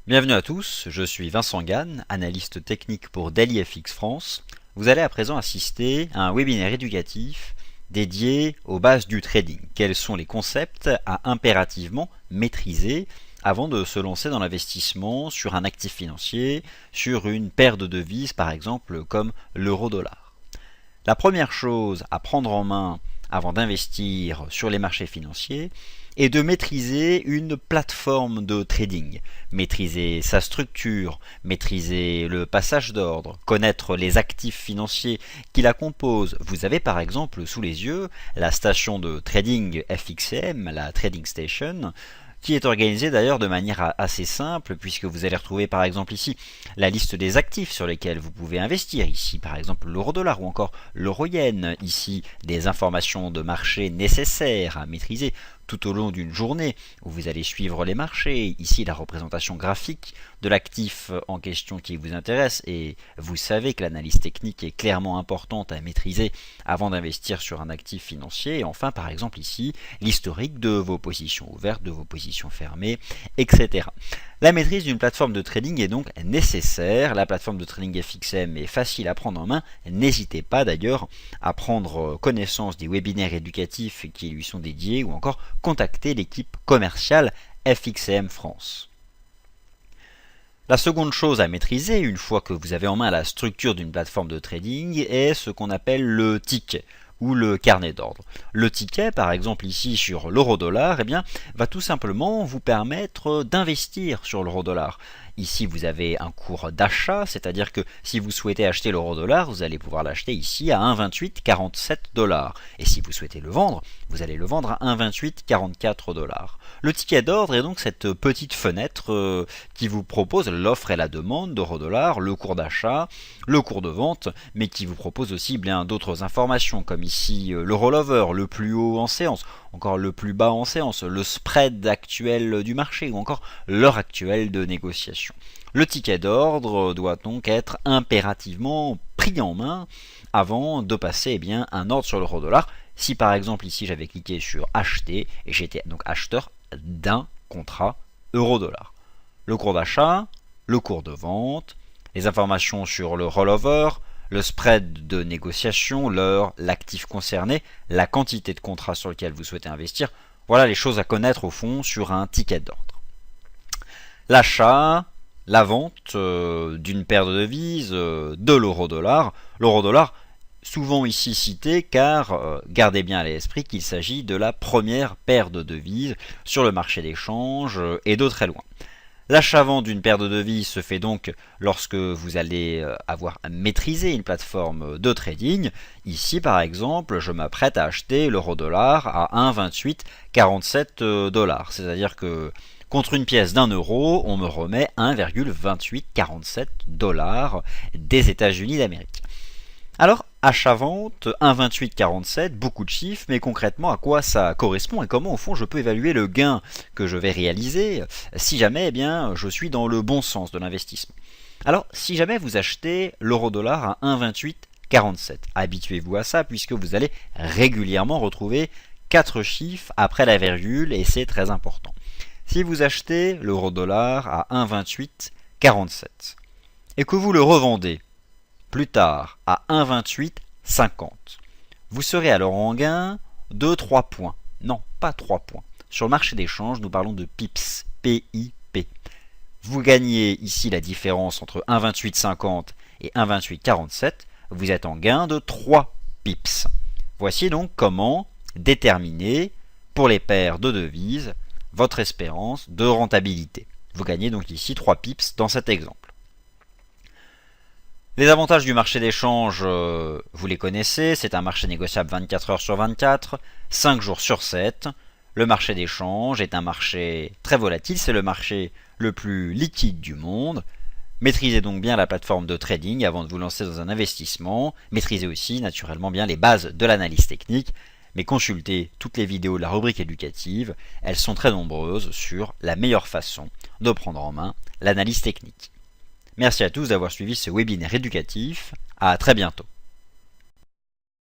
Bienvenue à tous, je suis Vincent Gann, analyste technique pour DailyFX France. Vous allez à présent assister à un webinaire éducatif dédié aux bases du trading. Quels sont les concepts à impérativement maîtriser avant de se lancer dans l'investissement sur un actif financier, sur une paire de devises par exemple comme l'euro-dollar. La première chose à prendre en main avant d'investir sur les marchés financiers est de maîtriser une plateforme de trading, maîtriser sa structure, maîtriser le passage d'ordre, connaître les actifs financiers qui la composent. Vous avez par exemple sous les yeux la station de trading FXCM, la Trading Station, qui est organisée d'ailleurs de manière assez simple, puisque vous allez retrouver par exemple ici la liste des actifs sur lesquels vous pouvez investir, ici par exemple l'euro-dollar ou encore l'euro-yen, ici des informations de marché nécessaires à maîtriser tout au long d'une journée où vous allez suivre les marchés, ici la représentation graphique de l'actif en question qui vous intéresse, et vous savez que l'analyse technique est clairement importante à maîtriser avant d'investir sur un actif financier, et enfin par exemple ici l'historique de vos positions ouvertes, de vos positions fermées, etc. La maîtrise d'une plateforme de trading est donc nécessaire. La plateforme de trading FXM est facile à prendre en main. N'hésitez pas d'ailleurs à prendre connaissance des webinaires éducatifs qui lui sont dédiés ou encore contacter l'équipe commerciale FXM France. La seconde chose à maîtriser, une fois que vous avez en main la structure d'une plateforme de trading, est ce qu'on appelle le ticket ou le carnet d'ordre. Le ticket, par exemple ici sur l'euro-dollar, va tout simplement vous permettre d'investir sur l'euro-dollar. Ici, vous avez un cours d'achat, c'est-à-dire que si vous souhaitez acheter l'euro-dollar, vous allez pouvoir l'acheter ici à 1,2847 $. Et si vous souhaitez le vendre, vous allez le vendre à 1,2844 $. Le ticket d'ordre est donc cette petite fenêtre qui vous propose l'offre et la demande d'euro-dollar, le cours d'achat, le cours de vente, mais qui vous propose aussi bien d'autres informations, comme ici le rollover, le plus haut en séance, encore le plus bas en séance, le spread actuel du marché ou encore l'heure actuelle de négociation. Le ticket d'ordre doit donc être impérativement pris en main avant de passer un ordre sur l'euro-dollar. Si par exemple ici j'avais cliqué sur acheter et j'étais donc acheteur d'un contrat euro-dollar. Le cours d'achat, le cours de vente, les informations sur le rollover, le spread de négociation, l'heure, l'actif concerné, la quantité de contrats sur lequel vous souhaitez investir. Voilà les choses à connaître au fond sur un ticket d'ordre. L'achat, la vente d'une paire de devises, de l'euro-dollar. L'euro-dollar, souvent ici cité car gardez bien à l'esprit qu'il s'agit de la première paire de devises sur le marché d'échange et de très loin. L'achat-vente d'une paire de devises se fait donc lorsque vous allez avoir maîtrisé une plateforme de trading. Ici par exemple, je m'apprête à acheter l'euro-dollar à 1,2847 $. C'est-à-dire que contre une pièce d'1 €, on me remet 1,2847 $ des États-Unis d'Amérique. Alors, achat-vente, 1,2847, beaucoup de chiffres, mais concrètement à quoi ça correspond et comment au fond je peux évaluer le gain que je vais réaliser si jamais je suis dans le bon sens de l'investissement. Alors, si jamais vous achetez l'euro-dollar à 1,2847, habituez-vous à ça puisque vous allez régulièrement retrouver 4 chiffres après la virgule et c'est très important. Si vous achetez l'euro-dollar à 1,2847 et que vous le revendez plus tard à 1,2850, vous serez alors en gain de 3 points. Non, pas 3 points. Sur le marché d'échange, nous parlons de pips, P-I-P. Vous gagnez ici la différence entre 1,2850 et 1,2847, vous êtes en gain de 3 pips. Voici donc comment déterminer pour les paires de devises votre espérance de rentabilité. Vous gagnez donc ici 3 pips dans cet exemple. Les avantages du marché d'échange, vous les connaissez, c'est un marché négociable 24 heures sur 24, 5 jours sur 7. Le marché d'échange est un marché très volatile, c'est le marché le plus liquide du monde. Maîtrisez donc bien la plateforme de trading avant de vous lancer dans un investissement. Maîtrisez aussi naturellement bien les bases de l'analyse technique, mais consultez toutes les vidéos de la rubrique éducative, elles sont très nombreuses sur la meilleure façon de prendre en main l'analyse technique. Merci à tous d'avoir suivi ce webinaire éducatif. À très bientôt.